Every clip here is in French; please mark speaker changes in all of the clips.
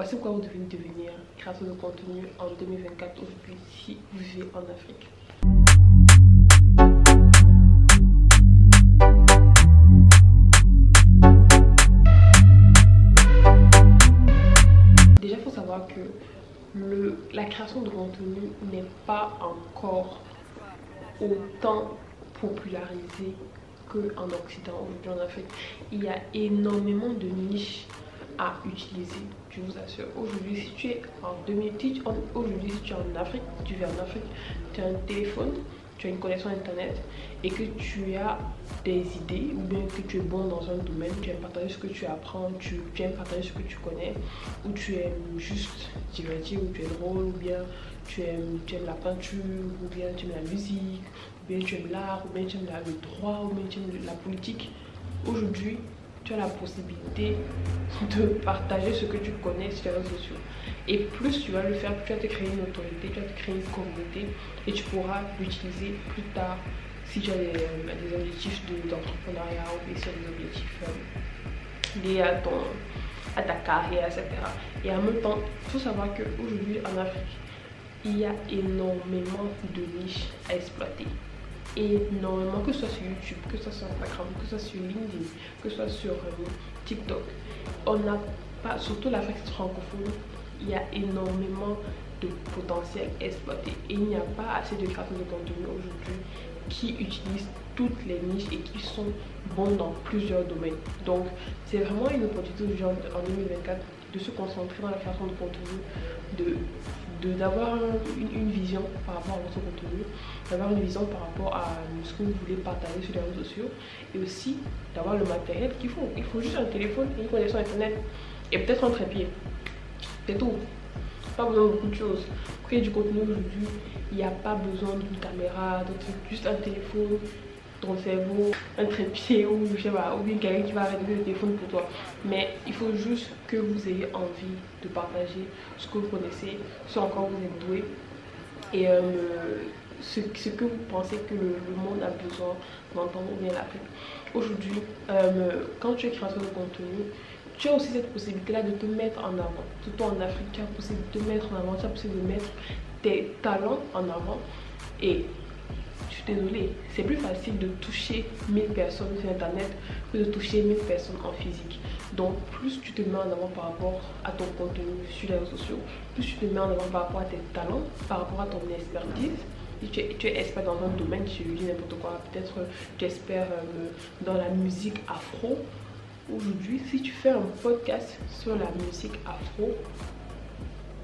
Speaker 1: Voici pourquoi vous devez devenir créateur de contenu en 2024 aujourd'hui si vous vivez en Afrique. Déjà, il faut savoir que la création de contenu n'est pas encore autant popularisée qu'en Occident, aujourd'hui en Afrique. Il y a énormément de niches à utiliser, je vous assure. Aujourd'hui, si tu es en 2010, aujourd'hui, si tu es en Afrique, tu vis en Afrique, tu as un téléphone, tu as une connexion internet et que tu as des idées ou bien que tu es bon dans un domaine, tu aimes partager ce que tu apprends, tu aimes partager ce que tu connais, ou tu aimes juste divertir, ou tu es drôle, ou bien tu aimes la peinture, ou bien tu aimes la musique, ou bien tu aimes l'art, ou bien tu aimes le droit, ou bien tu aimes la politique. Aujourd'hui, tu as la possibilité de partager ce que tu connais sur les réseaux sociaux. Et plus tu vas le faire, plus tu vas te créer une autorité, tu vas te créer une communauté et tu pourras l'utiliser plus tard si tu as des objectifs d'entrepreneuriat ou bien sur des objectifs liés à ta carrière, etc. Et en même temps, il faut savoir qu'aujourd'hui en Afrique, il y a énormément de niches à exploiter. Énormément, que ce soit sur YouTube, que ce soit sur Instagram, que ce soit sur LinkedIn, que ce soit sur TikTok. On n'a pas, surtout l'Afrique francophone, il y a énormément de potentiel exploité et il n'y a pas assez de créateurs de contenu aujourd'hui qui utilisent toutes les niches et qui sont bons dans plusieurs domaines. Donc c'est vraiment une opportunité aujourd'hui en 2024 de se concentrer dans la création de contenu, d'avoir une vision par rapport à votre contenu, d'avoir une vision par rapport à ce que vous voulez partager sur les réseaux sociaux et aussi d'avoir le matériel qu'il faut. Il faut juste un téléphone, une connexion internet et peut-être un trépied. C'est tout. Pas besoin de beaucoup de choses. Pour créer du contenu aujourd'hui, il n'y a pas besoin d'une caméra, juste un téléphone, ton cerveau, un trépied ou je sais pas, ou bien quelqu'un qui va arrêter le téléphone pour toi. Mais il faut juste que vous ayez envie de partager ce que vous connaissez, ce en quoi vous êtes doué et ce que vous pensez que le monde a besoin d'entendre ou bien l'Afrique. Aujourd'hui, quand tu es créateur de contenu, tu as aussi cette possibilité-là de te mettre en avant. Surtout en Afrique, tu as la possibilité de te mettre en avant, tu as la possibilité de mettre tes talents en avant. Et je suis désolée, c'est plus facile de toucher 1000 personnes sur internet que de toucher 1000 personnes en physique. Donc plus tu te mets en avant par rapport à ton contenu sur les réseaux sociaux, plus tu te mets en avant par rapport à tes talents, par rapport à ton expertise. Si tu es expert dans un domaine, je dis n'importe quoi, peut-être tu es expert dans la musique afro. Aujourd'hui, si tu fais un podcast sur la musique afro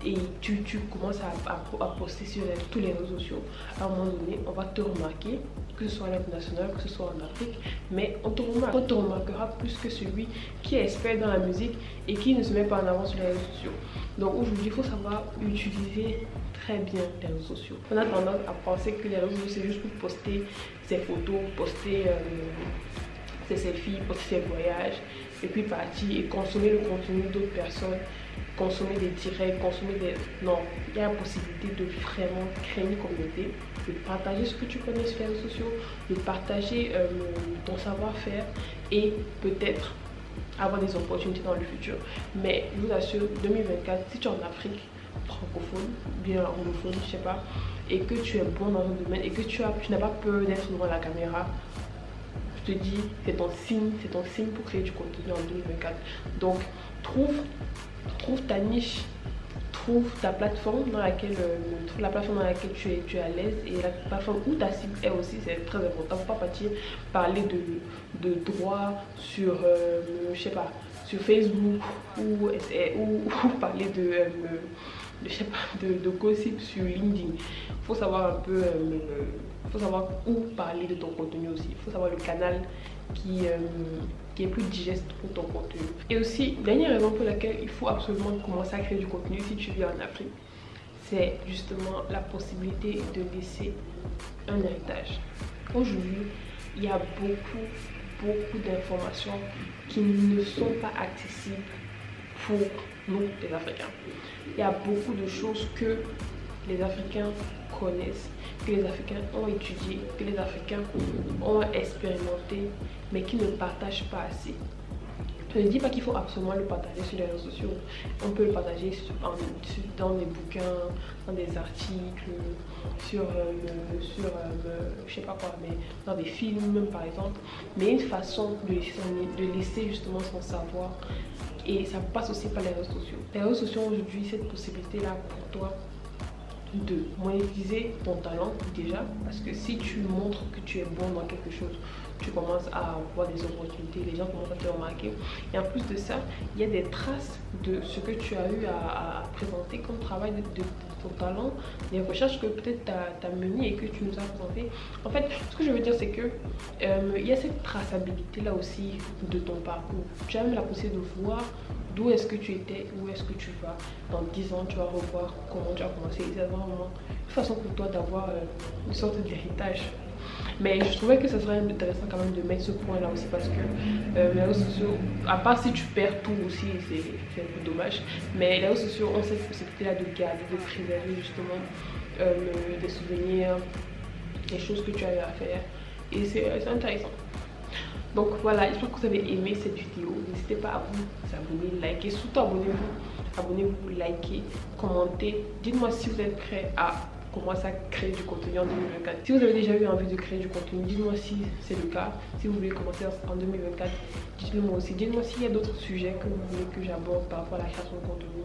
Speaker 1: et tu commences à poster sur tous les réseaux sociaux, à un moment donné, on va te remarquer, que ce soit à l'international, que ce soit en Afrique, mais on te remarquera plus que celui qui est expert dans la musique et qui ne se met pas en avant sur les réseaux sociaux. Donc aujourd'hui, il faut savoir utiliser très bien les réseaux sociaux. On a tendance à penser que les réseaux sociaux, c'est juste pour poster ses photos, poster ses selfies, poster ses voyages, et puis partir et consommer le contenu d'autres personnes, consommer des directs, consommer des... Non, il y a la possibilité de vraiment créer une communauté, de partager ce que tu connais sur les réseaux sociaux, de partager ton savoir-faire et peut-être avoir des opportunités dans le futur. Mais je vous assure, 2024, si tu es en Afrique francophone, bien anglophone, je sais pas, et que tu es bon dans un domaine et que tu n'as pas peur d'être devant la caméra, je te dis, c'est ton signe pour créer du contenu en 2024. Donc trouve ta niche, trouve ta plateforme dans laquelle tu es à l'aise et la plateforme où ta cible est aussi, c'est très important. Faut pas parler de droit sur je sais pas, sur Facebook ou parler de gossip sur LinkedIn. Faut savoir un peu faut savoir où parler de ton contenu aussi. Il faut savoir le canal qui est plus digeste pour ton contenu. Et aussi, dernière raison pour laquelle il faut absolument commencer à créer du contenu si tu vis en Afrique, c'est justement la possibilité de laisser un héritage. Aujourd'hui, il y a beaucoup d'informations qui ne sont pas accessibles pour nous, les Africains. Il y a beaucoup de choses que les Africains connaissent, que les Africains ont étudié, que les Africains ont expérimenté, mais qui ne partagent pas assez. Je ne dis pas qu'il faut absolument le partager sur les réseaux sociaux. On peut le partager dans des bouquins, dans des articles, je sais pas quoi, mais dans des films par exemple. Mais une façon de laisser justement son savoir. Et ça passe aussi par les réseaux sociaux. Les réseaux sociaux ont aujourd'hui cette possibilité-là pour toi de monétiser ton talent déjà, parce que si tu montres que tu es bon dans quelque chose, tu commences à avoir des opportunités, les gens commencent à te remarquer. Et en plus de ça, il y a des traces de ce que tu as eu à présenter comme travail de ton talent, des recherches que peut-être tu as menées et que tu nous as présentées. En fait, ce que je veux dire, c'est que il y a cette traçabilité là aussi de ton parcours. Tu as même la possibilité de voir d'où est-ce que tu étais, où est-ce que tu vas. Dans 10 ans, tu vas revoir comment tu as commencé. C'est vraiment une façon pour toi d'avoir une sorte d'héritage. Mais je trouvais que ça serait intéressant quand même de mettre ce point là aussi, parce que les réseaux sociaux, à part si tu perds tout aussi, c'est un peu dommage, mais les réseaux sociaux ont cette possibilité là de garder, de préserver justement des souvenirs, les choses que tu as eu à faire, et c'est intéressant. Donc voilà, j'espère que vous avez aimé cette vidéo. N'hésitez pas à vous abonner, liker, surtout abonnez-vous, likez, commentez. Dites-moi si vous êtes prêts à commencer à créer du contenu en 2024. Si vous avez déjà eu envie de créer du contenu, dites-moi si c'est le cas. Si vous voulez commencer en 2024, dites-le moi aussi. Dites-moi s'il y a d'autres sujets que vous voulez que j'aborde par rapport à la création de contenu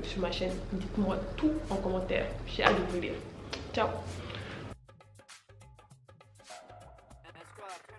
Speaker 1: sur ma chaîne. Dites-moi tout en commentaire. J'ai hâte de vous lire. Ciao!